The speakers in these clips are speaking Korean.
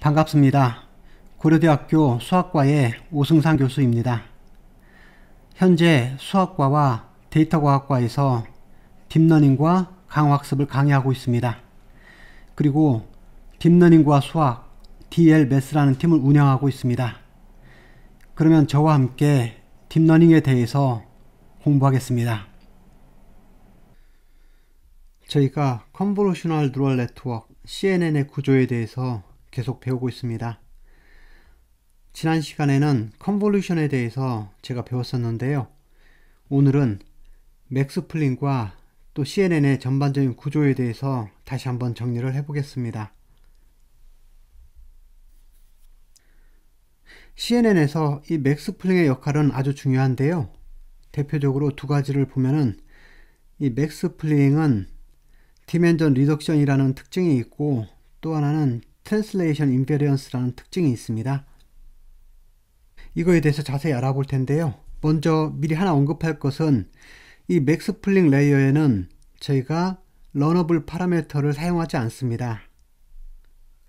반갑습니다. 고려대학교 수학과의 오승상 교수입니다. 현재 수학과와 데이터과학과에서 딥러닝과 강화학습을 강의하고 있습니다. 그리고 딥러닝과 수학, DLMath라는 팀을 운영하고 있습니다. 그러면 저와 함께 딥러닝에 대해서 공부하겠습니다. 저희가 컨볼루셔널 뉴럴 네트워크 CNN의 구조에 대해서 계속 배우고 있습니다. 지난 시간에는 컨볼루션에 대해서 제가 배웠었는데요. 오늘은 맥스플린과 또 CNN의 전반적인 구조에 대해서 다시 한번 정리를 해보겠습니다. CNN에서 이 맥스플린의 역할은 아주 중요한데요. 대표적으로 두 가지를 보면은 이 맥스플린은 디멘전 리덕션이라는 특징이 있고 또 하나는 트랜슬레이션 인베리언스라는 특징이 있습니다. 이거에 대해서 자세히 알아볼 텐데요. 먼저 미리 하나 언급할 것은 이 맥스플린 레이어에는 저희가 러너블 파라미터를 사용하지 않습니다.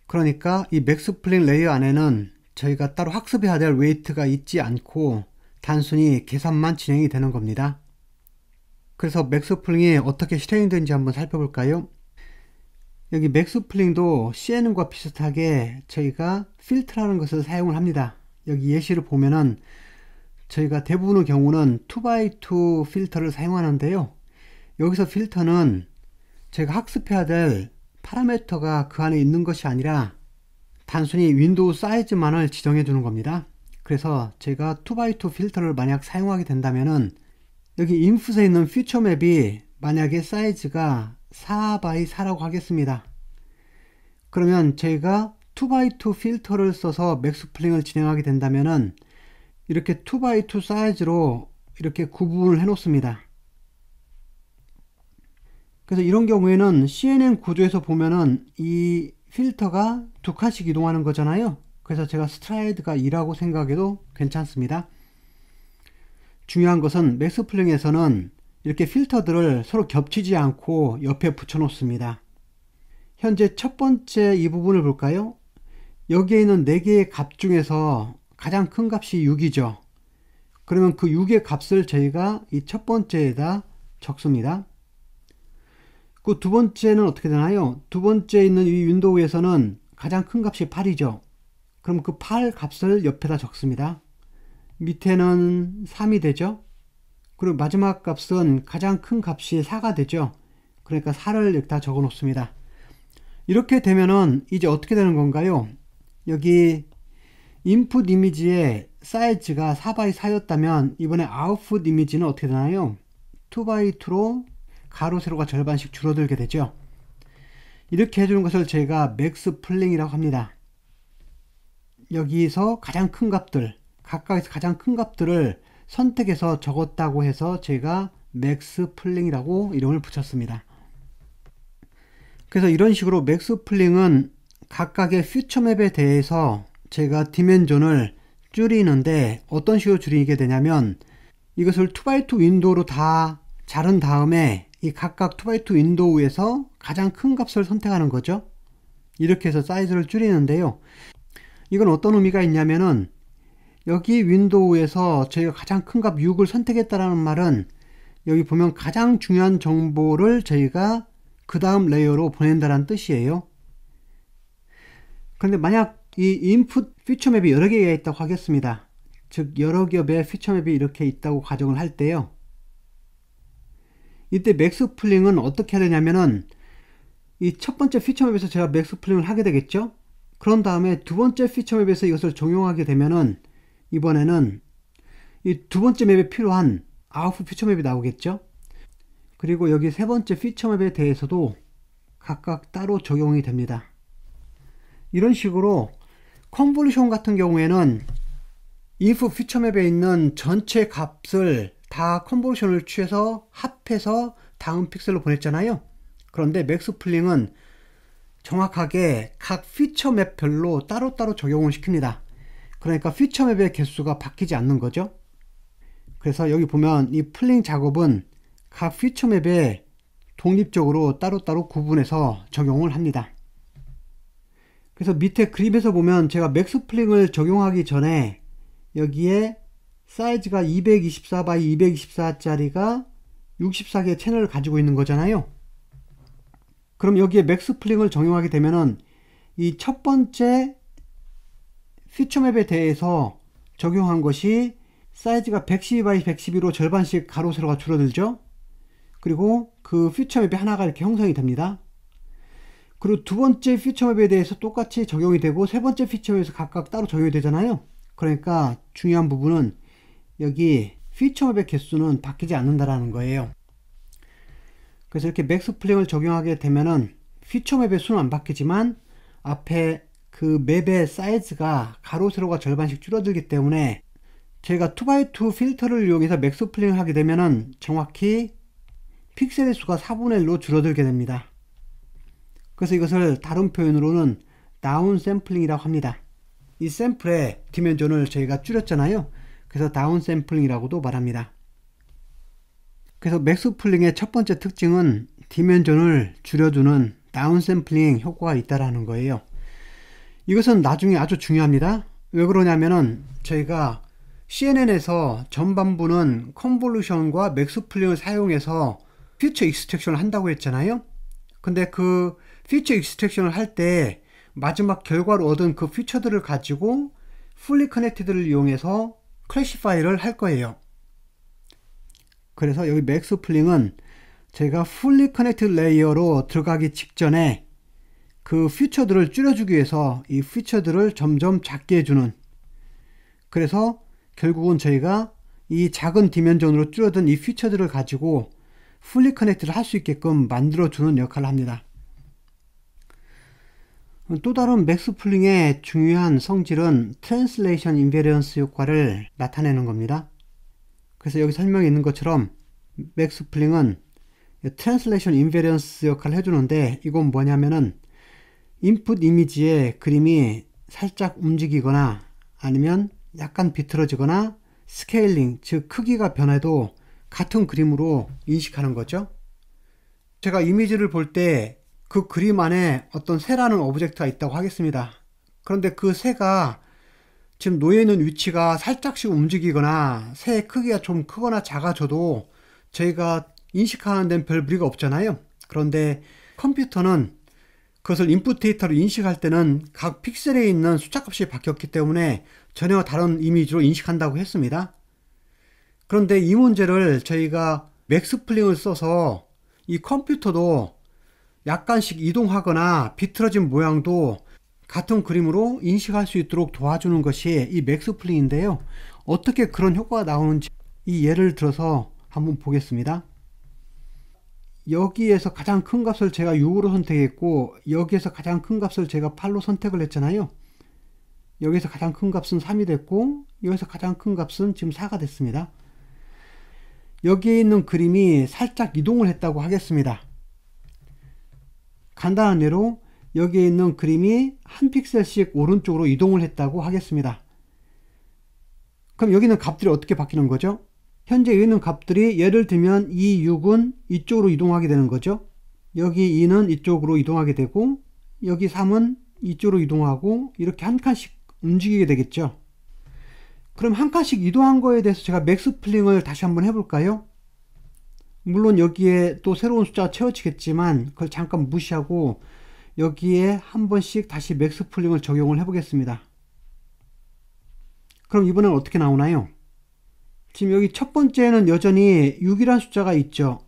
그러니까 이 맥스플린 레이어 안에는 저희가 따로 학습해야 될 웨이트가 있지 않고 단순히 계산만 진행이 되는 겁니다. 그래서 맥스플린이 어떻게 실행이 되는지 한번 살펴볼까요? 여기 맥스플린도 CNN과 비슷하게 저희가 필터라는 것을 사용을 합니다. 여기 예시를 보면은 저희가 대부분의 경우는 2x2 필터를 사용하는데요. 여기서 필터는 제가 학습해야 될 파라미터가 그 안에 있는 것이 아니라 단순히 윈도우 사이즈만을 지정해 주는 겁니다. 그래서 제가 2x2 필터를 만약 사용하게 된다면은 여기 인풋에 있는 퓨처 맵이 만약에 사이즈가 4x4라고 하겠습니다. 그러면 저희가 2x2 필터를 써서 맥스플린을 진행하게 된다면은 이렇게 2x2 사이즈로 이렇게 구분을 해 놓습니다. 그래서 이런 경우에는 CNN 구조에서 보면은 이 필터가 두 칸씩 이동하는 거잖아요. 그래서 제가 스트라이드가 2라고 생각해도 괜찮습니다. 중요한 것은 맥스플린에서는 이렇게 필터들을 서로 겹치지 않고 옆에 붙여 놓습니다. 현재 첫 번째 이 부분을 볼까요? 여기에 있는 4개의 값 중에서 가장 큰 값이 6이죠. 그러면 그 6의 값을 저희가 이 첫 번째에다 적습니다. 그 두 번째는 어떻게 되나요? 두 번째 있는 이 윈도우에서는 가장 큰 값이 8이죠. 그럼 그 8 값을 옆에다 적습니다. 밑에는 3이 되죠. 그리고 마지막 값은 가장 큰 값이 4가 되죠. 그러니까 4를 여기다 적어 놓습니다. 이렇게 되면은 이제 어떻게 되는 건가요? 여기 인풋 이미지의 사이즈가 4x4였다면 이번에 아웃풋 이미지는 어떻게 되나요? 2x2로 가로 세로가 절반씩 줄어들게 되죠. 이렇게 해주는 것을 저희가 맥스플린이라고 합니다. 여기서 가장 큰 값들, 각각에서 가장 큰 값들을 선택해서 적었다고 해서 제가 맥스플린이라고 이름을 붙였습니다. 그래서 이런 식으로 맥스플린은 각각의 퓨처맵에 대해서 제가 디멘전을 줄이는데 어떤 식으로 줄이게 되냐면 이것을 2x2 윈도우로 다 자른 다음에 이 각각 2x2 윈도우에서 가장 큰 값을 선택하는 거죠. 이렇게 해서 사이즈를 줄이는데요. 이건 어떤 의미가 있냐면은 여기 윈도우에서 저희가 가장 큰 값 6을 선택했다라는 말은 여기 보면 가장 중요한 정보를 저희가 그 다음 레이어로 보낸다는 뜻이에요. 그런데 만약 이 인풋 퓨처맵이 여러 개가 있다고 하겠습니다. 즉 여러 겹의 퓨처맵이 이렇게 있다고 가정을 할 때요. 이때 맥스플린은 어떻게 해야 되냐면은 이 첫 번째 퓨처맵에서 제가 맥스플린을 하게 되겠죠. 그런 다음에 두 번째 퓨처맵에서 이것을 적용하게 되면은 이번에는 이 두 번째 맵에 필요한 아웃풋 퓨처맵이 나오겠죠. 그리고 여기 세 번째 퓨처맵에 대해서도 각각 따로 적용이 됩니다. 이런 식으로 컨볼루션 같은 경우에는 if 퓨처맵에 있는 전체 값을 다 컨볼루션을 취해서 합해서 다음 픽셀로 보냈잖아요. 그런데 맥스플린은 정확하게 각 퓨처맵별로 따로따로 적용을 시킵니다. 그러니까 퓨처맵의 개수가 바뀌지 않는 거죠. 그래서 여기 보면 이 플링 작업은 각 퓨처맵에 독립적으로 따로따로 구분해서 적용을 합니다. 그래서 밑에 그림에서 보면 제가 맥스플링을 적용하기 전에 여기에 사이즈가 224x 224짜리가 64개의 채널을 가지고 있는 거잖아요. 그럼 여기에 맥스플링을 적용하게 되면은 이 첫 번째 피처맵에 대해서 적용한 것이 사이즈가 112x 112로 절반씩 가로 세로가 줄어들죠. 그리고 그 피처맵이 하나가 이렇게 형성이 됩니다. 그리고 두 번째 피처맵에 대해서 똑같이 적용이 되고 세 번째 피처맵에서 각각 따로 적용이 되잖아요. 그러니까 중요한 부분은 여기 피처맵의 개수는 바뀌지 않는다라는 거예요. 그래서 이렇게 맥스플링을 적용하게 되면은 피처맵의 수는 안 바뀌지만 앞에 그 맵의 사이즈가 가로 세로가 절반씩 줄어들기 때문에 제가 2x2 필터를 이용해서 맥스플링을 하게 되면은 정확히 픽셀의 수가 4분의 1로 줄어들게 됩니다. 그래서 이것을 다른 표현으로는 다운 샘플링이라고 합니다. 이 샘플의 디멘전을 저희가 줄였잖아요. 그래서 다운 샘플링이라고도 말합니다. 그래서 맥스플링의 첫 번째 특징은 디멘전을 줄여주는 다운 샘플링 효과가 있다라는 거예요. 이것은 나중에 아주 중요합니다. 왜 그러냐면은 저희가 CNN에서 전반부는 컨볼루션과 맥스플링을 사용해서 피처 익스트랙션을 한다고 했잖아요. 근데 그 피처 익스트랙션을 할 때 마지막 결과로 얻은 그 피처들을 가지고 풀리 커넥티드를 이용해서 클래시파이를 할 거예요. 그래서 여기 맥스플링은 제가 풀리 커넥티드 레이어로 들어가기 직전에 그 피처들을 줄여주기 위해서 이 피처들을 점점 작게 해주는, 그래서 결국은 저희가 이 작은 디멘전으로 줄어든 이 피처들을 가지고 풀리 커넥트를 할 수 있게끔 만들어주는 역할을 합니다. 또 다른 맥스플링의 중요한 성질은 트랜슬레이션 인베리언스 효과를 나타내는 겁니다. 그래서 여기 설명에 있는 것처럼 맥스플링은 트랜슬레이션 인베리언스 역할을 해주는데, 이건 뭐냐면은 인풋 이미지의 그림이 살짝 움직이거나 아니면 약간 비틀어지거나 스케일링, 즉 크기가 변해도 같은 그림으로 인식하는 거죠. 제가 이미지를 볼 때 그 그림 안에 어떤 새라는 오브젝트가 있다고 하겠습니다. 그런데 그 새가 지금 놓여 있는 위치가 살짝씩 움직이거나 새의 크기가 좀 크거나 작아져도 저희가 인식하는 데는 별 무리가 없잖아요. 그런데 컴퓨터는 그것을 인풋 데이터로 인식할 때는 각 픽셀에 있는 숫자값이 바뀌었기 때문에 전혀 다른 이미지로 인식한다고 했습니다. 그런데 이 문제를 저희가 맥스플링을 써서 이 컴퓨터도 약간씩 이동하거나 비틀어진 모양도 같은 그림으로 인식할 수 있도록 도와주는 것이 이 맥스플링인데요. 어떻게 그런 효과가 나오는지 이 예를 들어서 한번 보겠습니다. 여기에서 가장 큰 값을 제가 6으로 선택했고 여기에서 가장 큰 값을 제가 8로 선택을 했잖아요. 여기서 가장 큰 값은 3이 됐고 여기서 가장 큰 값은 지금 4가 됐습니다. 여기에 있는 그림이 살짝 이동을 했다고 하겠습니다. 간단한 예로 여기에 있는 그림이 한 픽셀씩 오른쪽으로 이동을 했다고 하겠습니다. 그럼 여기는 값들이 어떻게 바뀌는 거죠? 현재 여기 있는 값들이 예를 들면 이 6은 이쪽으로 이동하게 되는 거죠. 여기 2는 이쪽으로 이동하게 되고 여기 3은 이쪽으로 이동하고 이렇게 한 칸씩 움직이게 되겠죠. 그럼 한 칸씩 이동한 거에 대해서 제가 맥스플링을 다시 한번 해볼까요? 물론 여기에 또 새로운 숫자가 채워지겠지만 그걸 잠깐 무시하고 여기에 한 번씩 다시 맥스플링을 적용을 해보겠습니다. 그럼 이번엔 어떻게 나오나요? 지금 여기 첫 번째는 여전히 6이라는 숫자가 있죠.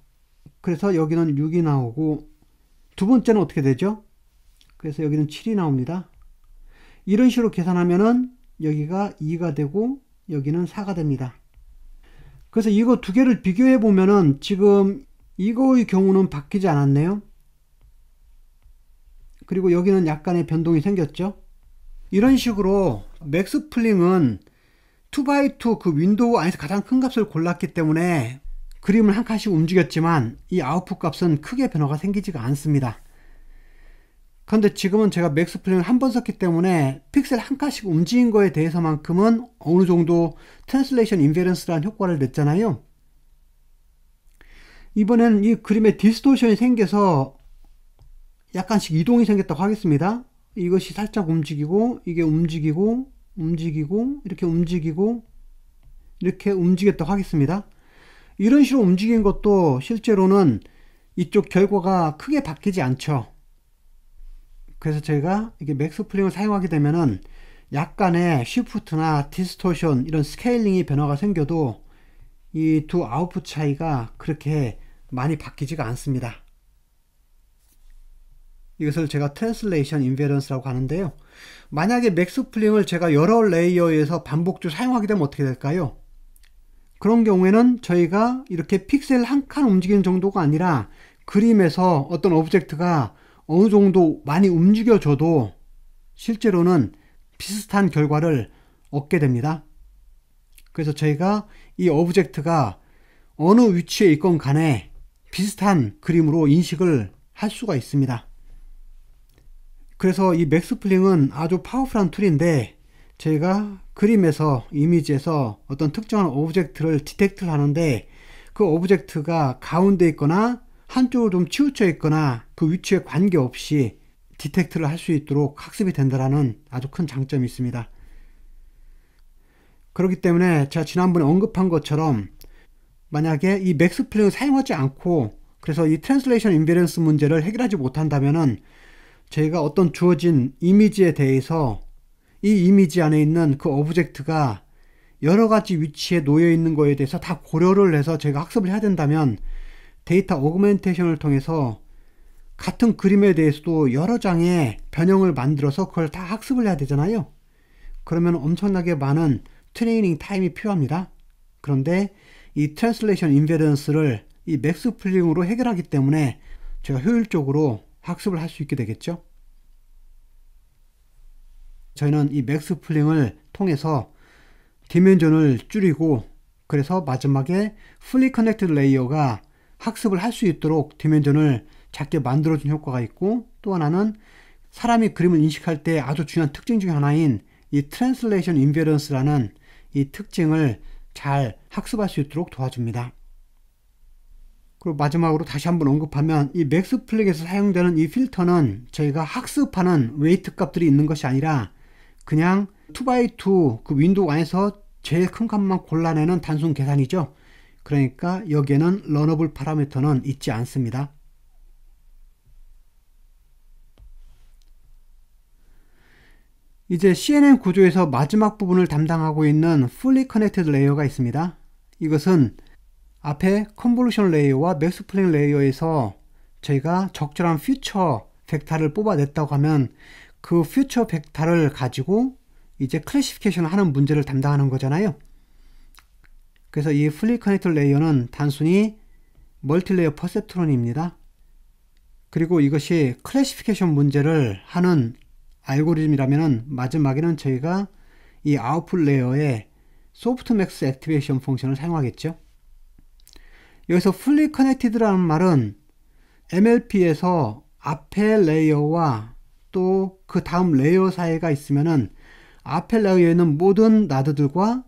그래서 여기는 6이 나오고 두 번째는 어떻게 되죠? 그래서 여기는 7이 나옵니다. 이런 식으로 계산하면은 여기가 2가 되고 여기는 4가 됩니다. 그래서 이거 두 개를 비교해 보면은 지금 이거의 경우는 바뀌지 않았네요. 그리고 여기는 약간의 변동이 생겼죠. 이런 식으로 맥스플링은 2x2 그 윈도우 안에서 가장 큰 값을 골랐기 때문에 그림을 한 칸씩 움직였지만 이 아웃풋 값은 크게 변화가 생기지가 않습니다. 그런데 지금은 제가 맥스플링을 한 번 썼기 때문에 픽셀 한 칸씩 움직인 거에 대해서만큼은 어느 정도 트랜슬레이션 인베런스라는 효과를 냈잖아요. 이번엔 이 그림에 디스토션이 생겨서 약간씩 이동이 생겼다고 하겠습니다. 이것이 살짝 움직이고 이게 움직이고 이렇게 움직였다고 하겠습니다. 이런 식으로 움직인 것도 실제로는 이쪽 결과가 크게 바뀌지 않죠. 그래서 제가 이게 맥스 플링을 사용하게 되면은 약간의 시프트나 디스토션 이런 스케일링이 변화가 생겨도 이 두 아웃풋 차이가 그렇게 많이 바뀌지가 않습니다. 이것을 제가 트랜슬레이션 인베런스라고 하는데요. 만약에 맥스 플링을 제가 여러 레이어에서 반복적으로 사용하게 되면 어떻게 될까요? 그런 경우에는 저희가 이렇게 픽셀 한 칸 움직이는 정도가 아니라 그림에서 어떤 오브젝트가 어느 정도 많이 움직여줘도 실제로는 비슷한 결과를 얻게 됩니다. 그래서 저희가 이 오브젝트가 어느 위치에 있건 간에 비슷한 그림으로 인식을 할 수가 있습니다. 그래서 이 맥스 플링은 아주 파워풀한 툴인데 저희가 그림에서 이미지에서 어떤 특정한 오브젝트를 디텍트를 하는데 그 오브젝트가 가운데 있거나 한쪽으로 좀 치우쳐 있거나 그 위치에 관계없이 디텍트를 할 수 있도록 학습이 된다는 아주 큰 장점이 있습니다. 그렇기 때문에 제가 지난번에 언급한 것처럼 만약에 이 맥스 플링을 사용하지 않고 그래서 이 트랜슬레이션 인베런스 문제를 해결하지 못한다면은 저희가 어떤 주어진 이미지에 대해서 이 이미지 안에 있는 그 오브젝트가 여러 가지 위치에 놓여 있는 거에 대해서 다 고려를 해서 저희가 학습을 해야 된다면 데이터 오그멘테이션을 통해서 같은 그림에 대해서도 여러 장의 변형을 만들어서 그걸 다 학습을 해야 되잖아요. 그러면 엄청나게 많은 트레이닝 타임이 필요합니다. 그런데 이 트랜슬레이션 인베런스를 이 맥스 플링으로 해결하기 때문에 제가 효율적으로 학습을 할 수 있게 되겠죠. 저희는 이 맥스 플링을 통해서 디멘전을 줄이고 그래서 마지막에 풀리 커넥티드 레이어가 학습을 할 수 있도록 디멘전을 작게 만들어준 효과가 있고 또 하나는 사람이 그림을 인식할 때 아주 중요한 특징 중 하나인 이 트랜슬레이션 인베런스라는 이 특징을 잘 학습할 수 있도록 도와줍니다. 그리고 마지막으로 다시 한번 언급하면 이 맥스 플링에서 사용되는 이 필터는 저희가 학습하는 웨이트 값들이 있는 것이 아니라 그냥 2x2 그 윈도우 안에서 제일 큰 값만 골라내는 단순 계산이죠. 그러니까 여기에는 러너블 파라미터는 있지 않습니다. 이제 CNN 구조에서 마지막 부분을 담당하고 있는 Fully Connected 레이어가 있습니다. 이것은 앞에 컨볼루션 레이어와 맥스 플링 레이어에서 저희가 적절한 퓨처 벡터를 뽑아냈다고 하면 그 퓨처 벡터를 가지고 이제 클래시피케이션을 하는 문제를 담당하는 거잖아요. 그래서 이 Fully Connected 레이어는 단순히 멀티레이어 퍼셉트론입니다. 그리고 이것이 클래시피케이션 문제를 하는 알고리즘이라면 마지막에는 저희가 이 아웃풋 레이어에 소프트맥스 액티베이션 펑션을 사용하겠죠. 여기서 fully connected라는 말은 MLP에서 앞에 레이어와 또 그 다음 레이어 사이가 있으면은 앞에 레이어에 있는 모든 나드들과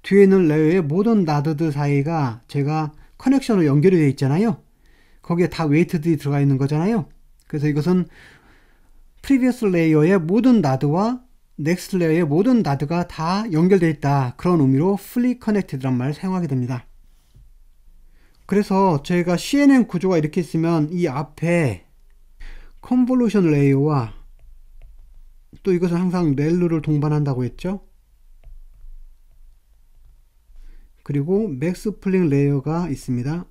뒤에 있는 레이어의 모든 나드들 사이가 제가 커넥션으로 연결이 되어 있잖아요. 거기에 다 웨이트들이 들어가 있는 거잖아요. 그래서 이것은 previous 레이어의 모든 나드와 next 레이어의 모든 나드가 다 연결되어 있다. 그런 의미로 fully connected라는 말을 사용하게 됩니다. 그래서 저희가 CNN 구조가 이렇게 있으면 이 앞에 컨볼루션 레이어와 또 이것은 항상 렐루를 동반한다고 했죠. 그리고 맥스 플링 레이어가 있습니다.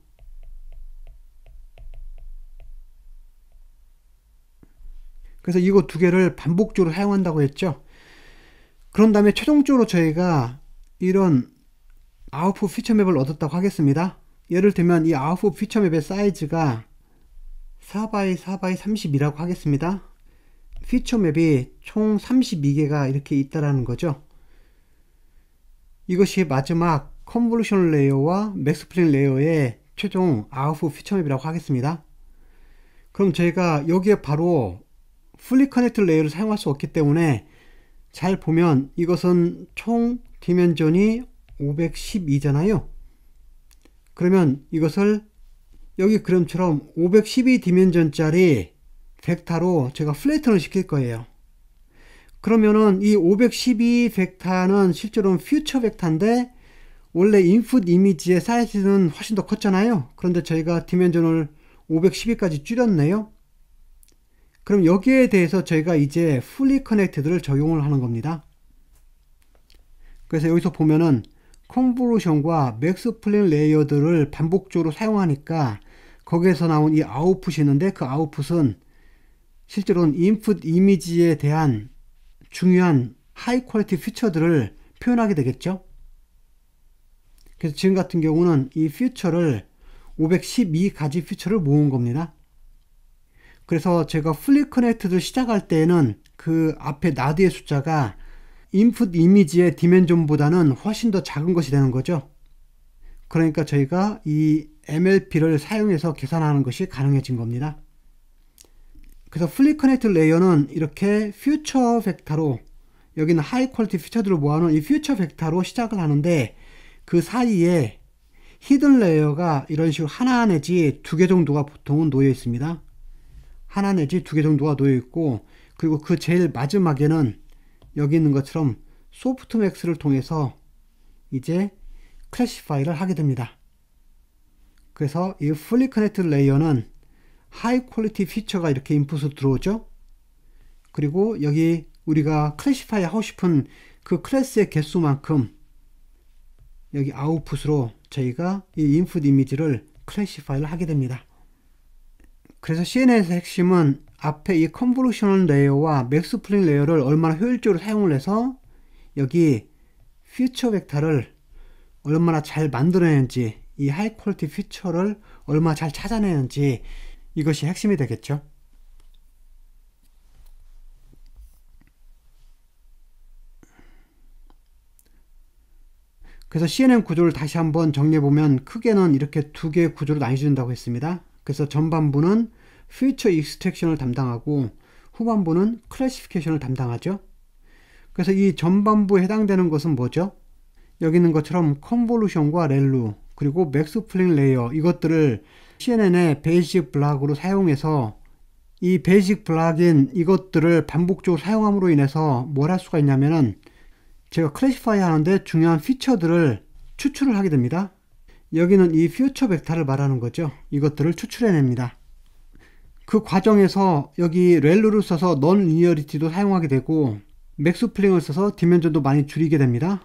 그래서 이거 두 개를 반복적으로 사용한다고 했죠. 그런 다음에 최종적으로 저희가 이런 아웃풋 피처맵을 얻었다고 하겠습니다. 예를 들면 이 아웃풋 피처맵의 사이즈가 4x4x32라고 하겠습니다. 피처맵이 총 32개가 이렇게 있다라는 거죠. 이것이 마지막 컨볼루션 레이어와 맥스 플링 레이어의 최종 아웃풋 피처맵이라고 하겠습니다. 그럼 저희가 여기에 바로 풀리 커넥트 레이어를 사용할 수 없기 때문에 잘 보면 이것은 총 디멘전이 512잖아요. 그러면 이것을 여기 그림처럼 512 디멘전짜리 벡터로 제가 플래튼을 시킬 거예요. 그러면은 이 512 벡터는 실제로는 퓨처 벡터인데 원래 인풋 이미지의 사이즈는 훨씬 더 컸잖아요. 그런데 저희가 디멘전을 512까지 줄였네요. 그럼 여기에 대해서 저희가 이제 fully connected를 적용을 하는 겁니다. 그래서 여기서 보면은 컨볼루션과 맥스 플레인 레이어들을 반복적으로 사용하니까 거기에서 나온 이 아웃풋이 있는데 그 아웃풋은 실제로는 인풋 이미지에 대한 중요한 하이 퀄리티 피처들을 표현하게 되겠죠. 그래서 지금 같은 경우는 이 피처를 512가지 피처를 모은 겁니다. 그래서 제가 fully connected를 시작할 때에는 그 앞에 나드의 숫자가 인풋 이미지의 디멘전보다는 훨씬 더 작은 것이 되는 거죠. 그러니까 저희가 이 MLP를 사용해서 계산하는 것이 가능해진 겁니다. 그래서 fully connected 레이어는 이렇게 퓨처 벡터로, 여기는 하이 퀄리티 퓨처들을 모아놓은 이 퓨처 벡터로 시작을 하는데 그 사이에 히든 레이어가 이런 식으로 하나 내지 두 개 정도가 보통은 놓여 있습니다. 하나 내지 두 개 정도가 놓여 있고, 그리고 그 제일 마지막에는 여기 있는 것처럼 소프트맥스를 통해서 이제 클래시파이를 하게 됩니다. 그래서 이 fully connected 레이어는 하이 퀄리티 피처가 이렇게 인풋으로 들어오죠. 그리고 여기 우리가 클래시파이 하고 싶은 그 클래스의 개수만큼 여기 아웃풋으로 저희가 이 인풋 이미지를 클래시파이를 하게 됩니다. 그래서 CNN에서 핵심은 앞에 이 컨볼루션 레이어와 맥스 플레인 레이어를 얼마나 효율적으로 사용을 해서 여기 퓨처 벡터를 얼마나 잘 만들어내는지, 이 하이 퀄리티 퓨처를 얼마나 잘 찾아내는지, 이것이 핵심이 되겠죠. 그래서 CNN 구조를 다시 한번 정리해보면 크게는 이렇게 두 개의 구조로 나뉘어진다고 했습니다. 그래서 전반부는 퓨처 익스트랙션을 담당하고 후반부는 클래시피케이션을 담당하죠. 그래서 이 전반부에 해당되는 것은 뭐죠? 여기 있는 것처럼 컨볼루션과 렐루, 그리고 맥스 플레인 레이어, 이것들을 CNN의 베이직 블락으로 사용해서 이 베이직 블락인 이것들을 반복적으로 사용함으로 인해서 뭘 할 수가 있냐면은 제가 클래시파이 하는데 중요한 피처들을 추출을 하게 됩니다. 여기는 이 퓨처 벡터를 말하는 거죠. 이것들을 추출해냅니다. 그 과정에서 여기 렐루를 써서 넌 리니어리티도 사용하게 되고 맥스 플링을 써서 디멘전도 많이 줄이게 됩니다.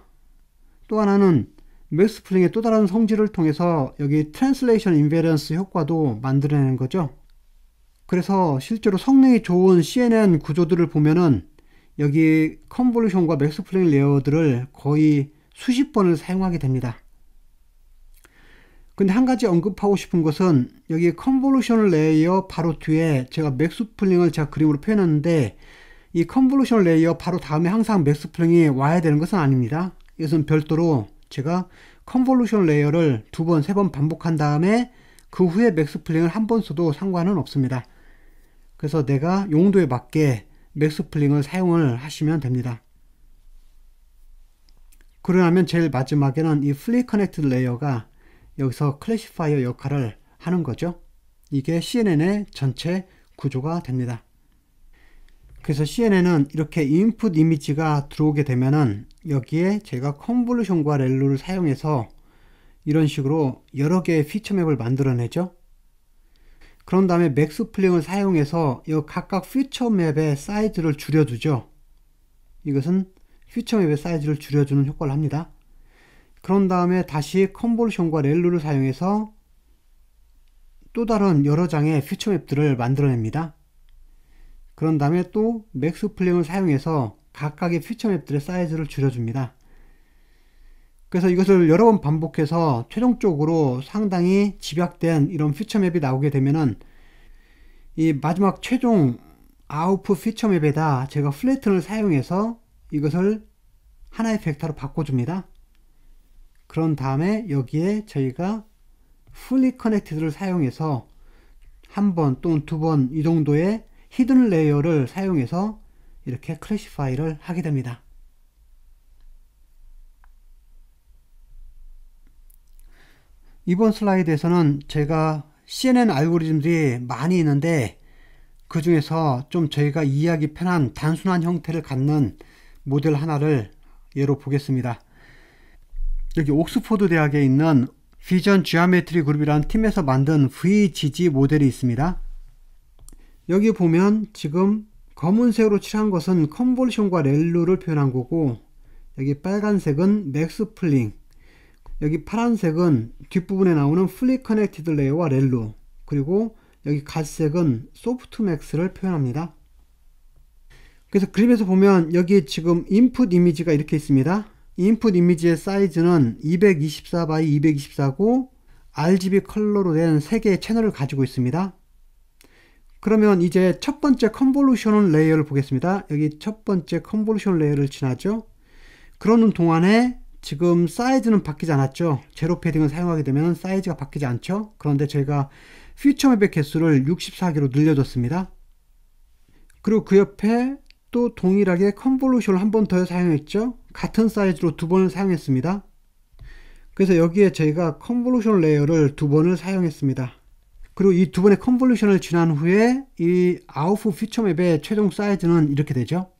또 하나는 맥스 플링의 또 다른 성질을 통해서 여기 트랜슬레이션 인베런스 효과도 만들어내는 거죠. 그래서 실제로 성능이 좋은 CNN 구조들을 보면은 여기 컨볼루션과 맥스 플레인 레이어들을 거의 수십 번을 사용하게 됩니다. 근데 한 가지 언급하고 싶은 것은 여기 컨볼루션 레이어 바로 뒤에 제가 맥스 플링을 제가 그림으로 표현했는데 이 컨볼루션 레이어 바로 다음에 항상 맥스 플링이 와야 되는 것은 아닙니다. 이것은 별도로 제가 컨볼루션 레이어를 두 번, 세 번 반복한 다음에 그 후에 맥스 플링을 한 번 써도 상관은 없습니다. 그래서 내가 용도에 맞게 맥스 플링을 사용을 하시면 됩니다. 그러면 제일 마지막에는 이 fully connected 레이어가 여기서 클래시파이어 역할을 하는 거죠. 이게 CNN의 전체 구조가 됩니다. 그래서 CNN은 이렇게 인풋 이미지가 들어오게 되면은 여기에 제가 컨볼루션과 렐루를 사용해서 이런 식으로 여러 개의 피처맵을 만들어내죠. 그런 다음에 맥스 플링을 사용해서 이 각각 피처맵의 사이즈를 줄여주죠. 이것은 피처맵의 사이즈를 줄여주는 효과를 합니다. 그런 다음에 다시 컨볼루션과 렐루를 사용해서 또 다른 여러 장의 피처맵들을 만들어냅니다. 그런 다음에 또 맥스 플링을 사용해서 각각의 피처맵들의 사이즈를 줄여줍니다. 그래서 이것을 여러 번 반복해서 최종적으로 상당히 집약된 이런 피처맵이 나오게 되면은 이 마지막 최종 아웃풋 피처맵에다 제가 플래튼을 사용해서 이것을 하나의 벡터로 바꿔줍니다. 그런 다음에 여기에 저희가 fully connected를 사용해서 한 번 또는 두 번 이 정도의 히든 레이어를 사용해서 이렇게 클래시파이를 하게 됩니다. 이번 슬라이드에서는 제가 CNN 알고리즘들이 많이 있는데 그 중에서 좀 저희가 이해하기 편한 단순한 형태를 갖는 모델 하나를 예로 보겠습니다. 여기 옥스포드 대학에 있는 비전 지오메트리 그룹이라는 팀에서 만든 VGG 모델이 있습니다. 여기 보면 지금 검은색으로 칠한 것은 컨볼루션과 렐루를 표현한 거고, 여기 빨간색은 맥스 플링, 여기 파란색은 뒷부분에 나오는 플리 커넥티드 레이어와 렐루, 그리고 여기 갈색은 소프트맥스를 표현합니다. 그래서 그림에서 보면 여기 지금 인풋 이미지가 이렇게 있습니다. 인풋 이미지의 사이즈는 224 x 224고 RGB 컬러로 된 3개의 채널을 가지고 있습니다. 그러면 이제 첫 번째 컨볼루션 레이어를 보겠습니다. 여기 첫 번째 컨볼루션 레이어를 지나죠. 그러는 동안에 지금 사이즈는 바뀌지 않았죠. 제로 패딩을 사용하게 되면 사이즈가 바뀌지 않죠. 그런데 저희가 퓨처 맵의 개수를 64개로 늘려줬습니다. 그리고 그 옆에 또 동일하게 컨볼루션을 한 번 더 사용했죠. 같은 사이즈로 2번을 사용했습니다. 그래서 여기에 저희가 컨볼루션 레이어를 2번을 사용했습니다. 그리고 이 2번의 컨볼루션을 지난 후에 이 아웃풋 퓨처 맵의 최종 사이즈는 이렇게 되죠.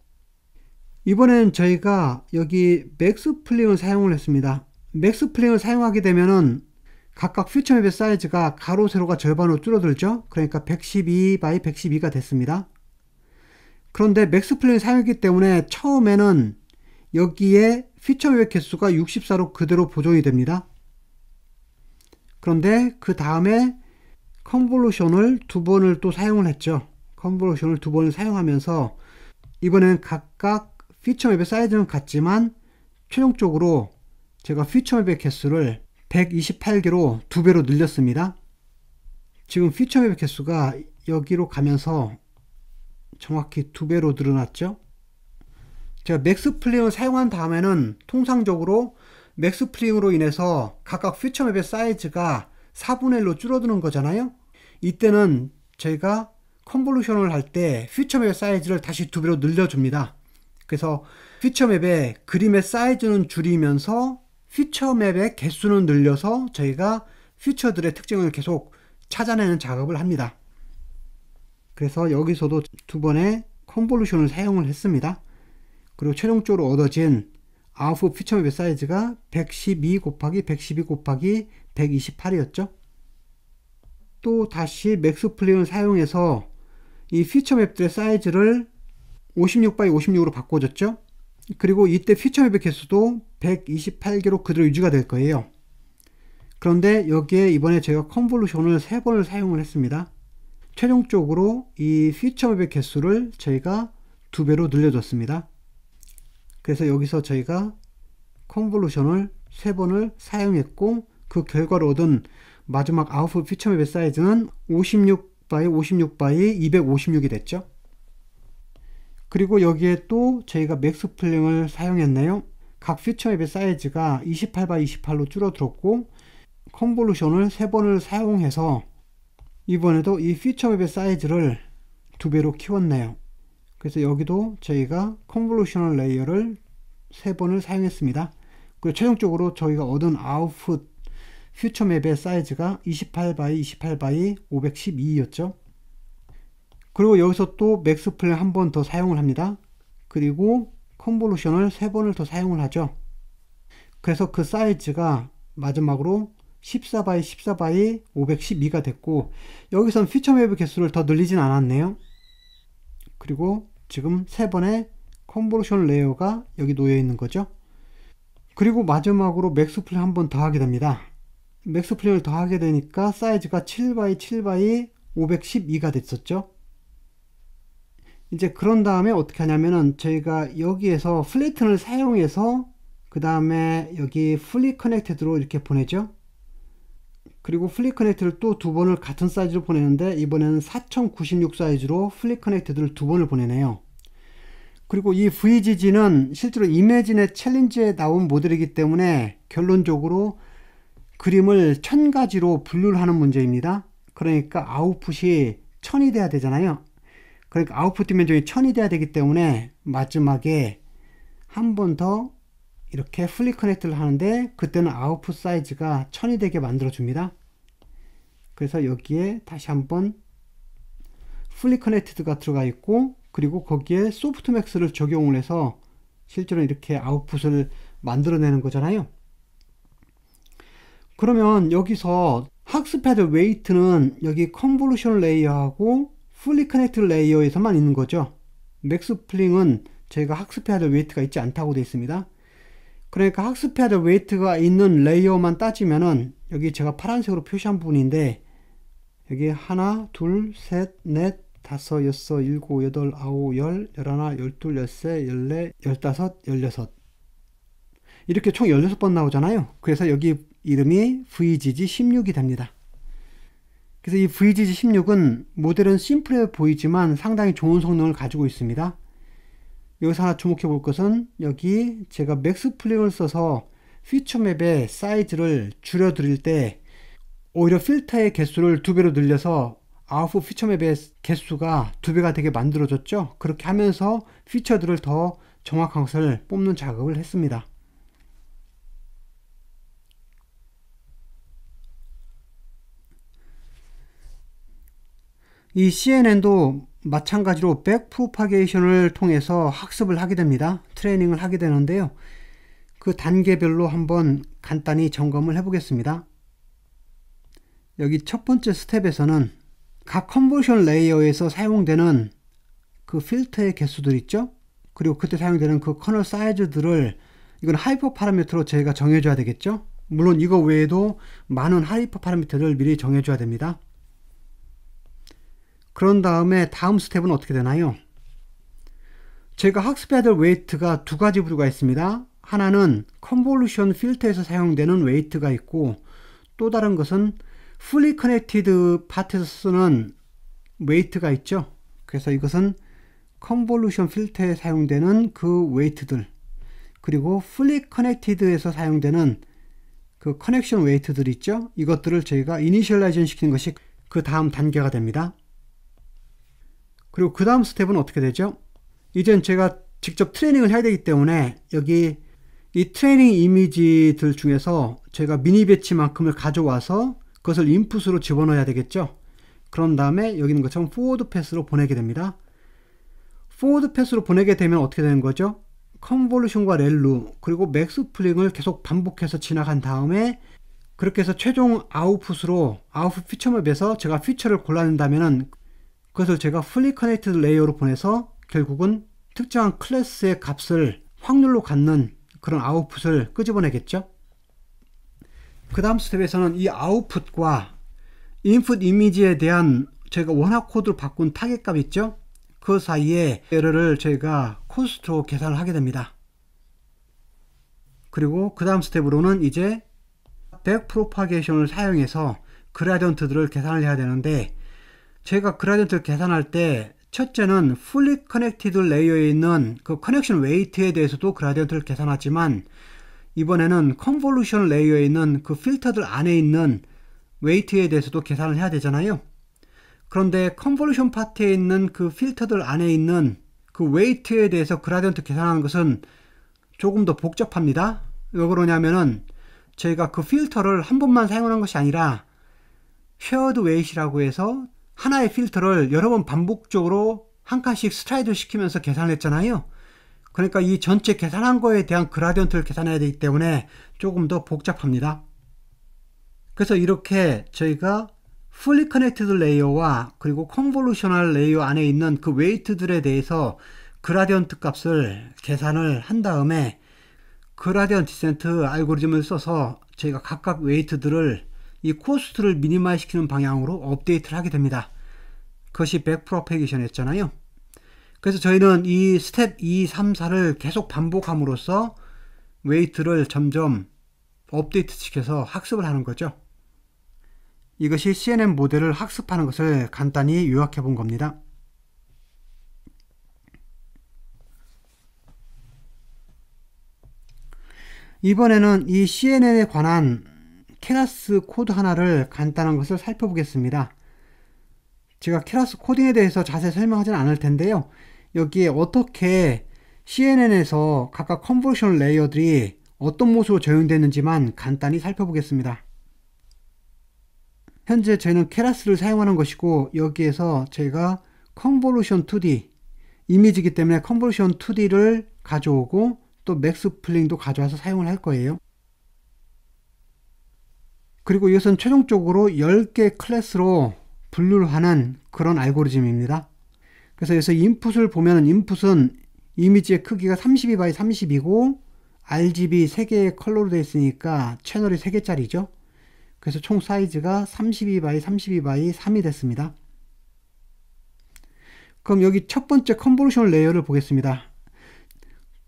이번엔 저희가 여기 맥스 플링을 사용을 했습니다. 맥스 플링을 사용하게 되면은 각각 퓨처 맵의 사이즈가 가로 세로가 절반으로 줄어들죠. 그러니까 112 x 112가 됐습니다. 그런데 맥스 플링을 사용했기 때문에 처음에는 여기에 퓨처 맵의 개수가 64로 그대로 보존이 됩니다. 그런데 그 다음에 컨볼루션을 2번을 또 사용을 했죠. 컨볼루션을 2번을 사용하면서 이번엔 각각 퓨처 맵의 사이즈는 같지만 최종적으로 제가 퓨처 맵의 개수를 128개로 2배로 늘렸습니다. 지금 퓨처 맵의 개수가 여기로 가면서 정확히 2배로 늘어났죠. 제가 맥스 플링을 사용한 다음에는 통상적으로 맥스 플링으로 인해서 각각 퓨처 맵의 사이즈가 4분의 1로 줄어드는 거잖아요. 이때는 저희가 컨볼루션을 할 때 퓨처 맵의 사이즈를 다시 2배로 늘려줍니다. 그래서 퓨처 맵의 그림의 사이즈는 줄이면서 퓨처 맵의 개수는 늘려서 저희가 퓨처들의 특징을 계속 찾아내는 작업을 합니다. 그래서 여기서도 2번의 컨볼루션을 사용을 했습니다. 그리고 최종적으로 얻어진 아웃풋 퓨처 맵의 사이즈가 112 곱하기 112 곱하기 128이었죠. 또 다시 맥스 플링을 사용해서 이 퓨처 맵들의 사이즈를 56 x 56으로 바꿔줬죠. 그리고 이때 퓨처 맵의 개수도 128개로 그대로 유지가 될 거예요. 그런데 여기에 이번에 제가 컨볼루션을 3번을 사용을 했습니다. 최종적으로 이 퓨처 맵의 개수를 저희가 2배로 늘려줬습니다. 그래서 여기서 저희가 컨볼루션을 3번을 사용했고 그 결과로 얻은 마지막 아웃풋 퓨처 맵의 사이즈는 56 x 56 x 256이 됐죠. 그리고 여기에 또 저희가 맥스 플링을 사용했네요. 각 퓨처 맵의 사이즈가 28 x 28로 줄어들었고 컨볼루션을 3번을 사용해서 이번에도 이 퓨처 맵의 사이즈를 2배로 키웠네요. 그래서 여기도 저희가 컨볼루션 레이어를 3번을 사용했습니다. 그리고 최종적으로 저희가 얻은 아웃풋 퓨처 맵의 사이즈가 28 x 28 x 512였죠. 그리고 여기서 또 맥스 플링 한 번 더 사용을 합니다. 그리고 컨볼루션을 3번을 더 사용을 하죠. 그래서 그 사이즈가 마지막으로 14 x 14 x 512가 됐고, 여기선 퓨처 맵의 개수를 더 늘리진 않았네요. 그리고 지금 3번의 컨볼루션 레이어가 여기 놓여 있는 거죠. 그리고 마지막으로 맥스 플링 한 번 더 하게 됩니다. 맥스 플링을 더 하게 되니까 사이즈가 7 x 7 x 512가 됐었죠. 이제 그런 다음에 어떻게 하냐면은 저희가 여기에서 플래튼을 사용해서 그 다음에 여기 플리 커넥티드로 이렇게 보내죠. 그리고 플리 커넥트를 또 2번을 같은 사이즈로 보내는데 이번에는 4096 사이즈로 플리 커넥트를 2번을 보내네요. 그리고 이 VGG는 실제로 이매진의 챌린지에 나온 모델이기 때문에 결론적으로 그림을 1000가지로 분류를 하는 문제입니다. 그러니까 아웃풋이 1000이 돼야 되잖아요. 그러니까 아웃풋 디멘전이 1000이 돼야 되기 때문에 마지막에 한 번 더 이렇게 플리 커넥트를 하는데 그때는 아웃풋 사이즈가 1000이 되게 만들어 줍니다. 그래서 여기에 다시 한번 풀리 커넥티드가 들어가 있고, 그리고 거기에 소프트맥스를 적용을 해서 실제로 이렇게 아웃풋을 만들어내는 거잖아요. 그러면 여기서 학습해야 될 웨이트는 여기 컨볼루션 레이어하고 풀리 커넥티드 레이어에서만 있는 거죠. 맥스플링은 저희가 학습해야 될 웨이트가 있지 않다고 되어 있습니다. 그러니까 학습해야 될 웨이트가 있는 레이어만 따지면은 여기 제가 파란색으로 표시한 부분인데, 여기 하나, 둘, 셋, 넷, 다섯, 여섯, 일곱, 여덟, 아홉, 열, 열하나, 열둘, 열세, 열네, 열다섯, 열여섯, 이렇게 총 16번 나오잖아요. 그래서 여기 이름이 VGG16이 됩니다. 그래서 이 VGG16은 모델은 심플해 보이지만 상당히 좋은 성능을 가지고 있습니다. 여기서 하나 주목해 볼 것은, 여기 제가 맥스플링을 써서 피처맵의 사이즈를 줄여 드릴 때 오히려 필터의 개수를 2배로 늘려서 아웃풋 피처맵의 개수가 2배가 되게 만들어졌죠. 그렇게 하면서 피처들을 더 정확한 것을 뽑는 작업을 했습니다. 이 CNN도 마찬가지로 백프로파게이션을 통해서 학습을 하게 됩니다. 트레이닝을 하게 되는데요. 그 단계별로 한번 간단히 점검을 해 보겠습니다. 여기 첫 번째 스텝에서는 각 컨버션 레이어에서 사용되는 그 필터의 개수들 있죠? 그리고 그때 사용되는 그 커널 사이즈들을, 이건 하이퍼 파라미터로 저희가 정해줘야 되겠죠? 물론 이거 외에도 많은 하이퍼 파라미터를 미리 정해줘야 됩니다. 그런 다음에 다음 스텝은 어떻게 되나요? 제가 학습해야 될 웨이트가 두 가지 부류가 있습니다. 하나는 컨볼루션 필터에서 사용되는 웨이트가 있고, 또 다른 것은 풀리 커넥티드 파트에서 쓰는 웨이트가 있죠. 그래서 이것은 컨볼루션 필터에 사용되는 그 웨이트들, 그리고 풀리 커넥티드에서 사용되는 그 커넥션 웨이트들 있죠. 이것들을 저희가 이니셜라이제이션 시키는 것이 그 다음 단계가 됩니다. 그리고 그 다음 스텝은 어떻게 되죠? 이젠 제가 직접 트레이닝을 해야 되기 때문에 여기 이 트레이닝 이미지들 중에서 제가 미니 배치만큼을 가져와서 그것을 인풋으로 집어넣어야 되겠죠. 그런 다음에 여기 있는 것처럼 포워드 패스로 보내게 됩니다. 포워드 패스로 보내게 되면 어떻게 되는 거죠? 컨볼루션과 렐루 그리고 맥스플링을 계속 반복해서 지나간 다음에, 그렇게 해서 최종 아웃풋으로 아웃풋 피처맵에서 제가 피처를 골라낸다면은 그것을 제가 풀리 커넥티드 레이어로 보내서 결국은 특정한 클래스의 값을 확률로 갖는 그런 아웃풋을 끄집어내겠죠. 그 다음 스텝에서는 이 아웃풋과 인풋 이미지에 대한 저희가 원화 코드로 바꾼 타겟값 있죠. 그 사이에 에러를 저희가 코스트로 계산을 하게 됩니다. 그리고 그 다음 스텝으로는 이제 백프로파게이션을 사용해서 그라디언트들을 계산을 해야 되는데, 제가 그라디언트를 계산할 때 첫째는 풀리 커넥티드 레이어에 있는 그 커넥션 웨이트에 대해서도 그라디언트를 계산하지만, 이번에는 컨볼루션 레이어에 있는 그 필터들 안에 있는 웨이트에 대해서도 계산을 해야 되잖아요. 그런데 컨볼루션 파트에 있는 그 필터들 안에 있는 그 웨이트에 대해서 그라디언트 계산하는 것은 조금 더 복잡합니다. 왜 그러냐면은 저희가 그 필터를 한 번만 사용하는 것이 아니라 쉐어드 웨이트라고 해서 하나의 필터를 여러 번 반복적으로 한 칸씩 스트라이드 시키면서 계산을 했잖아요. 그러니까 이 전체 계산한 거에 대한 그라디언트를 계산해야 되기 때문에 조금 더 복잡합니다. 그래서 이렇게 저희가 풀리 커넥티드 레이어와 그리고 컨볼루셔널 레이어 안에 있는 그 웨이트들에 대해서 그라디언트 값을 계산을 한 다음에 그라디언트 디센트 알고리즘을 써서 저희가 각각 웨이트들을 이 코스트를 미니마이즈 시키는 방향으로 업데이트를 하게 됩니다. 그것이 백프로파게이션이었잖아요. 그래서 저희는 이 스텝 2, 3, 4를 계속 반복함으로써 웨이트를 점점 업데이트 시켜서 학습을 하는 거죠. 이것이 CNN 모델을 학습하는 것을 간단히 요약해 본 겁니다. 이번에는 이 CNN에 관한 케라스 코드 하나를 간단한 것을 살펴보겠습니다. 제가 케라스 코딩에 대해서 자세히 설명하지는 않을 텐데요. 여기에 어떻게 CNN에서 각각 컨볼루션 레이어들이 어떤 모습으로 적용되는지만 간단히 살펴보겠습니다. 현재 저희는 케라스를 사용하는 것이고, 여기에서 저희가 컨볼루션 2D 이미지이기 때문에 컨볼루션 2D를 가져오고 또 맥스플링도 가져와서 사용을 할 거예요. 그리고 이것은 최종적으로 10개 클래스로 분류를 하는 그런 알고리즘입니다. 그래서 여기서 인풋을 보면 인풋은 이미지의 크기가 32x32고 RGB 3개의 컬러로 되어 있으니까 채널이 3개짜리죠. 그래서 총 사이즈가 32x32x3이 됐습니다. 그럼 여기 첫 번째 컨볼루션 레이어를 보겠습니다.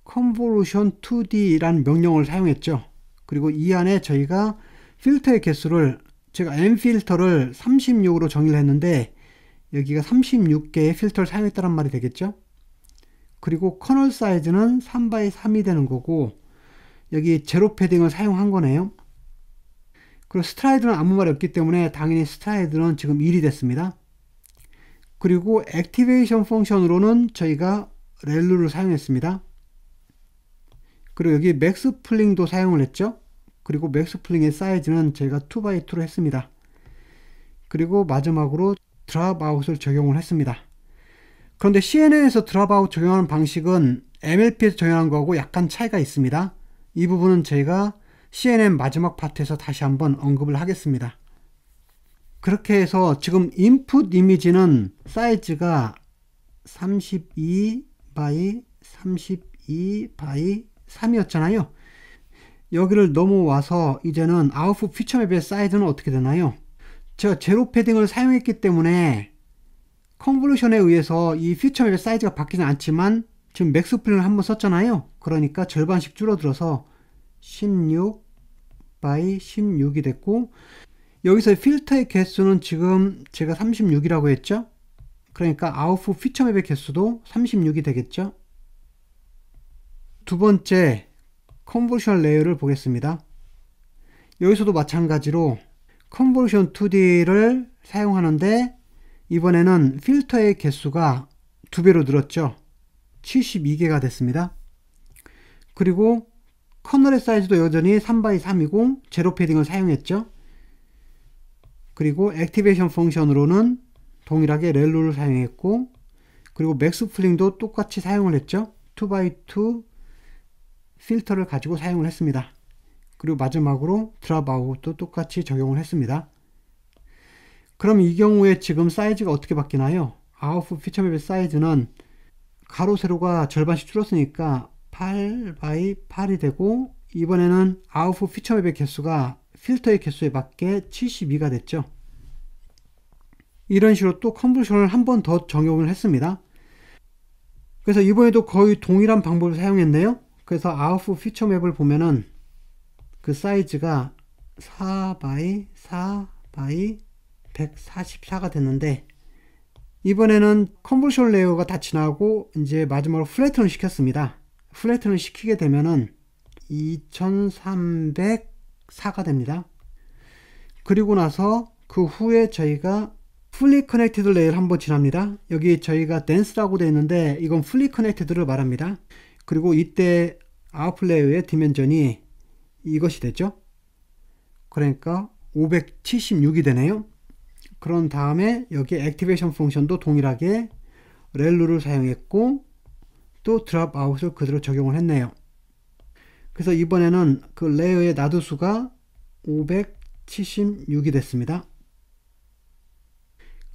컨볼루션 2D라는 명령어를 사용했죠. 그리고 이 안에 저희가 필터의 개수를 제가 M필터를 36으로 정의를 했는데 여기가 36개의 필터를 사용했다는 말이 되겠죠. 그리고 커널 사이즈는 3x3이 되는 거고 여기 제로 패딩을 사용한 거네요. 그리고 스트라이드는 아무 말이 없기 때문에 당연히 스트라이드는 지금 1이 됐습니다. 그리고 액티베이션 펑션으로는 저희가 렐루를 사용했습니다. 그리고 여기 맥스플링도 사용을 했죠. 그리고 맥스플링의 사이즈는 저희가 2x2로 했습니다. 그리고 마지막으로 드랍아웃을 적용을 했습니다. 그런데 CNN에서 드랍아웃 적용하는 방식은 MLP에서 적용하는 거하고 약간 차이가 있습니다. 이 부분은 저희가 CNN 마지막 파트에서 다시 한번 언급을 하겠습니다. 그렇게 해서 지금 인풋 이미지는 사이즈가 32x32x3이었잖아요. 여기를 넘어와서 이제는 아웃풋 피처맵의 사이즈는 어떻게 되나요? 제가 제로 패딩을 사용했기 때문에 컨볼루션에 의해서 이 피처맵의 사이즈가 바뀌진 않지만 지금 맥스플링을 한번 썼잖아요. 그러니까 절반씩 줄어들어서 16x16이 됐고 여기서 필터의 개수는 지금 제가 36이라고 했죠. 그러니까 아웃풋 피처맵의 개수도 36이 되겠죠. 두 번째 컨볼루션 레이어를 보겠습니다. 여기서도 마찬가지로 컨볼루션 2D를 사용하는데 이번에는 필터의 개수가 2배로 늘었죠. 72개가 됐습니다. 그리고 커널의 사이즈도 여전히 3x3이고 제로 패딩을 사용했죠. 그리고 액티베이션 펑션으로는 동일하게 렐루를 사용했고 그리고 맥스플링도 똑같이 사용을 했죠. 2x2 필터를 가지고 사용을 했습니다. 그리고 마지막으로 드랍아웃도 똑같이 적용을 했습니다. 그럼 이 경우에 지금 사이즈가 어떻게 바뀌나요? 아웃풋 피처맵의 사이즈는 가로 세로가 절반씩 줄었으니까 8x8이 되고 이번에는 아웃풋 피처맵의 개수가 필터의 개수에 맞게 72가 됐죠. 이런 식으로 또 컨볼루션을 한 번 더 적용을 했습니다. 그래서 이번에도 거의 동일한 방법을 사용했네요. 그래서 아웃풋 피처맵을 보면은 그 사이즈가 4x4x 144가 됐는데 이번에는 컨볼루션 레이어가 다 지나고 이제 마지막으로 플래튼을 시켰습니다. 플래튼을 시키게 되면은 2304가 됩니다. 그리고 나서 그 후에 저희가 fully connected 레이어를 한번 지납니다. 여기 저희가 dense라고 되어 있는데 이건 fully connected를 말합니다. 그리고 이때 아웃풋 레이어의 디멘전이 이것이 되죠. 그러니까 576이 되네요. 그런 다음에 여기 액티베이션 펑션도 동일하게 렐루를 사용했고 또 드랍아웃을 그대로 적용을 했네요. 그래서 이번에는 그 레이어의 나드수가 576이 됐습니다.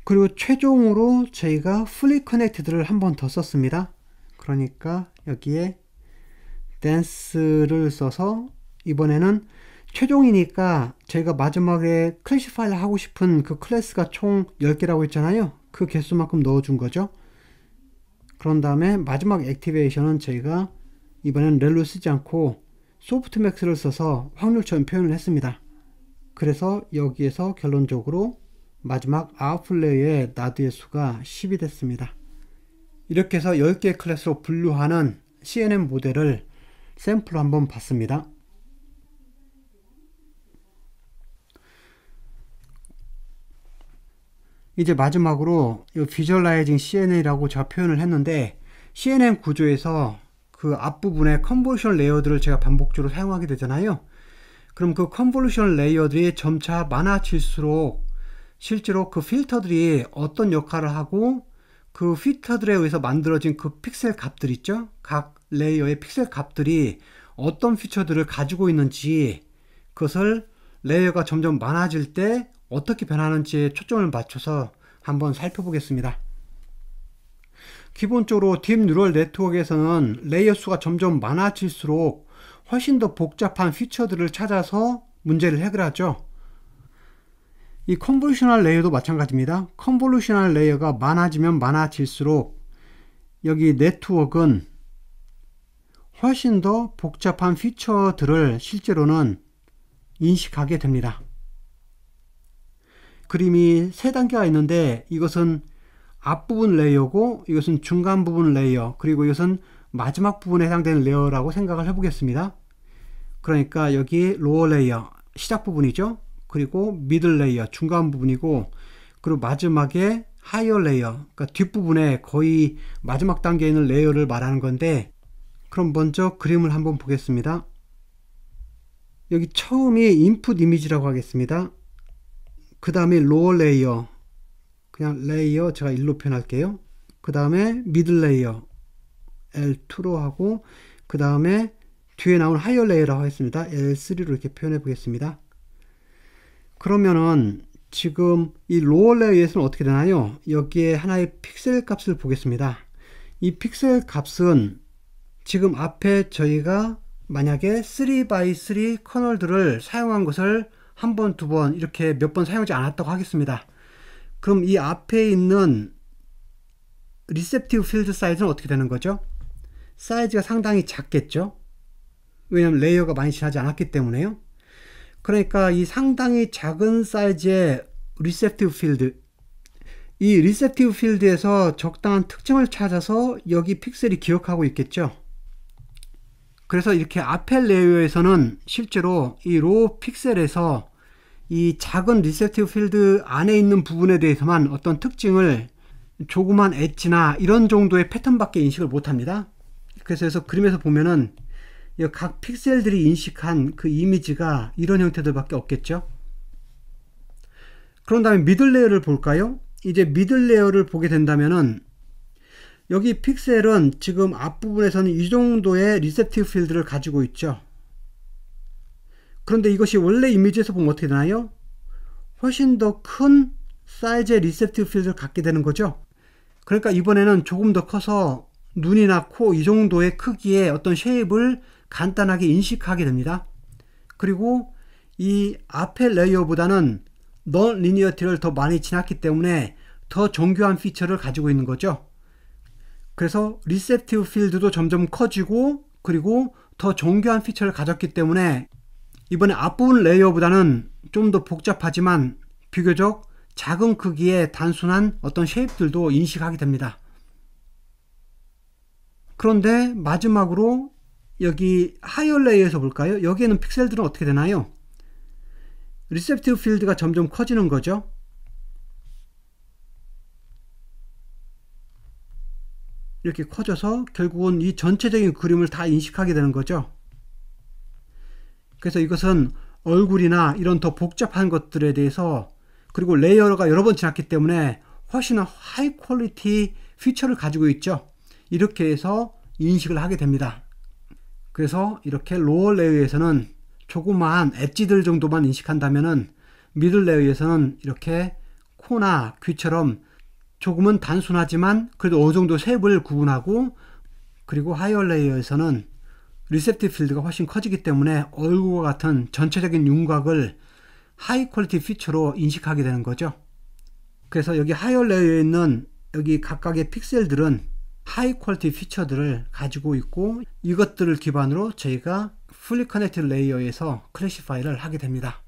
그리고 최종으로 저희가 fully connected를 한 번 더 썼습니다. 그러니까 여기에 dance를 써서 이번에는 최종이니까 저희가 마지막에 클래시파이를 하고 싶은 그 클래스가 총 10개라고 했잖아요. 그 개수만큼 넣어준 거죠. 그런 다음에 마지막 액티베이션은 저희가 이번엔 렐루 쓰지 않고 소프트맥스를 써서 확률처럼 표현을 했습니다. 그래서 여기에서 결론적으로 마지막 아웃풋 레이어의 나드의 수가 10이 됐습니다. 이렇게 해서 10개의 클래스로 분류하는 CNN 모델을 샘플로 한번 봤습니다. 이제 마지막으로 이 비주얼라이징 CNN이라고 제가 표현을 했는데 CNN 구조에서 그 앞부분에 컨볼루션 레이어들을 제가 반복적으로 사용하게 되잖아요. 그럼 그 컨볼루션 레이어들이 점차 많아질수록 실제로 그 필터들이 어떤 역할을 하고 그 필터들에 의해서 만들어진 그 픽셀 값들 있죠? 각 레이어의 픽셀 값들이 어떤 피처들을 가지고 있는지, 그것을 레이어가 점점 많아질 때 어떻게 변하는지에 초점을 맞춰서 한번 살펴보겠습니다. 기본적으로 딥 뉴럴 네트워크에서는 레이어 수가 점점 많아질수록 훨씬 더 복잡한 피처들을 찾아서 문제를 해결하죠. 이 컨볼루셔널 레이어도 마찬가지입니다. 컨볼루셔널 레이어가 많아지면 많아질수록 여기 네트워크는 훨씬 더 복잡한 피처들을 실제로는 인식하게 됩니다. 그림이 세 단계가 있는데, 이것은 앞부분 레이어고, 이것은 중간 부분 레이어, 그리고 이것은 마지막 부분에 해당되는 레이어라고 생각을 해보겠습니다. 그러니까 여기 로어 레이어, 시작 부분이죠. 그리고 미들 레이어, 중간 부분이고, 그리고 마지막에 하이어 레이어, 그러니까 뒷부분에 거의 마지막 단계에 있는 레이어를 말하는 건데, 그럼 먼저 그림을 한번 보겠습니다. 여기 처음이 인풋 이미지라고 하겠습니다. 그 다음에 로어 레이어, 그냥 레이어 제가 1로 표현할게요. 그 다음에 미들 레이어 L2로 하고, 그 다음에 뒤에 나온 하이어 레이어라고 하겠습니다. L3로 이렇게 표현해 보겠습니다. 그러면은 지금 이 로어 레이어에서는 어떻게 되나요? 여기에 하나의 픽셀 값을 보겠습니다. 이 픽셀 값은 지금 앞에 저희가 만약에 3x3 커널들을 사용한 것을 한 번, 두 번 이렇게 몇 번 사용하지 않았다고 하겠습니다. 그럼 이 앞에 있는 리셉티브 필드 사이즈는 어떻게 되는 거죠? 사이즈가 상당히 작겠죠? 왜냐하면 레이어가 많이 지나지 않았기 때문에요. 그러니까 이 상당히 작은 사이즈의 리셉티브 필드, 이 리셉티브 필드에서 적당한 특징을 찾아서 여기 픽셀이 기억하고 있겠죠. 그래서 이렇게 앞에 레이어에서는 실제로 이 로우 픽셀에서 이 작은 리셉티브 필드 안에 있는 부분에 대해서만 어떤 특징을, 조그만 엣지나 이런 정도의 패턴밖에 인식을 못합니다. 그래서 그림에서 보면은 각 픽셀들이 인식한 그 이미지가 이런 형태들밖에 없겠죠. 그런 다음에 미들 레이어를 볼까요? 이제 미들 레이어를 보게 된다면은 여기 픽셀은 지금 앞부분에서는 이 정도의 리셉티브 필드를 가지고 있죠. 그런데 이것이 원래 이미지에서 보면 어떻게 되나요? 훨씬 더 큰 사이즈의 리셉티브 필드를 갖게 되는 거죠. 그러니까 이번에는 조금 더 커서 눈이나 코 이 정도의 크기의 어떤 쉐입을 간단하게 인식하게 됩니다. 그리고 이 앞에 레이어보다는 넌 리니어티를 더 많이 지났기 때문에 더 정교한 피처를 가지고 있는 거죠. 그래서 리셉티브 필드도 점점 커지고, 그리고 더 정교한 피처를 가졌기 때문에 이번에 앞부분 레이어보다는 좀 더 복잡하지만 비교적 작은 크기의 단순한 어떤 쉐입들도 인식하게 됩니다. 그런데 마지막으로 여기 하이어 레이어에서 볼까요? 여기에는 픽셀들은 어떻게 되나요? 리셉티브 필드가 점점 커지는 거죠. 이렇게 커져서 결국은 이 전체적인 그림을 다 인식하게 되는 거죠. 그래서 이것은 얼굴이나 이런 더 복잡한 것들에 대해서, 그리고 레이어가 여러 번 지났기 때문에 훨씬 하이 퀄리티 피처를 가지고 있죠. 이렇게 해서 인식을 하게 됩니다. 그래서 이렇게 로어 레이어에서는 조그마한 엣지들 정도만 인식한다면은 미들 레이어에서는 이렇게 코나 귀처럼 조금은 단순하지만 그래도 어느 정도 쉐입을 구분하고, 그리고 하이어 레이어에서는 리셉티브 필드가 훨씬 커지기 때문에 얼굴과 같은 전체적인 윤곽을 하이 퀄리티 피처로 인식하게 되는 거죠. 그래서 여기 하이어 레이어에 있는 여기 각각의 픽셀들은 하이 퀄리티 피처들을 가지고 있고, 이것들을 기반으로 저희가 풀리 커넥티드 레이어에서 클래시파이를 하게 됩니다.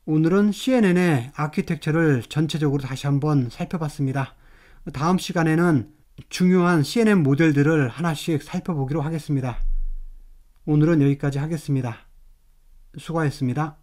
오늘은 CNN의 아키텍처를 전체적으로 다시 한번 살펴봤습니다. 다음 시간에는 중요한 CNN 모델들을 하나씩 살펴보기로 하겠습니다. 오늘은 여기까지 하겠습니다. 수고하셨습니다.